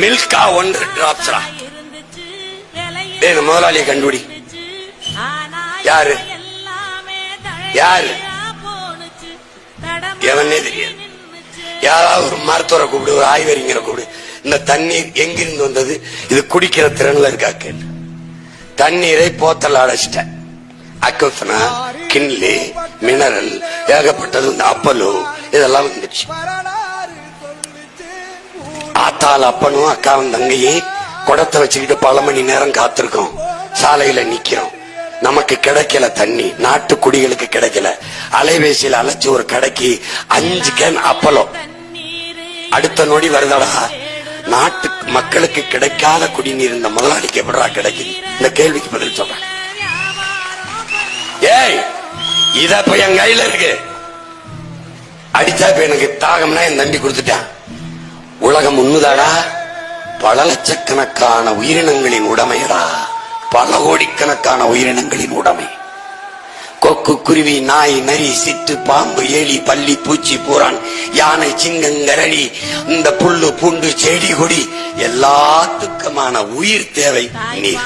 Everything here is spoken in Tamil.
மில்கா 1 டிராப்ஸ்ரா. முதலாளியை கண்டுபிடி. யாரு யாரு எவனே தெரியாது. யாராவது ஒரு மருத்துவரை கூப்பிடு, ஒரு ஆய்வறிஞரை கூப்பிடு. இந்த தண்ணீர் எங்கிருந்து வந்தது, இது குடிக்கிற திறன்ல இருக்கா கேள்வி. தண்ணீரை போத்தல் அடைச்சிட்ட. அக்வஃபனா, கிண்லி, மினரல் ஏகப்பட்டது. இந்த அப்பலோ இதெல்லாம் வந்துருச்சு. ஆத்தாள் அப்பனும் அக்காவும் தங்கையும் குடத்தை வச்சுக்கிட்டு பல மணி நேரம் காத்திருக்கோம். சாலையில நிக்கிறோம். நமக்கு கிடைக்கல தண்ணி. நாட்டு குடிகளுக்கு கிடைக்கல. அலைபேசியில் அழைச்சு ஒரு கடைக்கு 5 கேன் அப்பலோ. அடுத்த நொடி வருதடா. நாட்டு மக்களுக்கு கிடைக்காத குடிநீர் இந்த முதலாளிக்கு எப்படா கிடைக்குது? இந்த கேள்விக்கு பதில் சொல்றேன். ஏய், இத இப்ப என் கையில இருக்கு. அடிச்சா இப்ப எனக்கு தாகம்னா என் தம்பி கொடுத்துட்டான். உலகம் உண்ணுதாடா. பல லட்சக்கணக்கான உயிரினங்களின் உடைமையடா. பல கோடிக்கணக்கான உயிரினங்களின் உடைமை. கொக்கு, குருவி, நாய், நரி, சிட்டு, பாம்பு, எலி, பல்லி, பூச்சி, பூரான், யானை, சிங்கம், கரடி, இந்த புல்லு, பூண்டு, செடி, கொடி எல்லாத்துக்குமான உயிர் தேவை நீர்.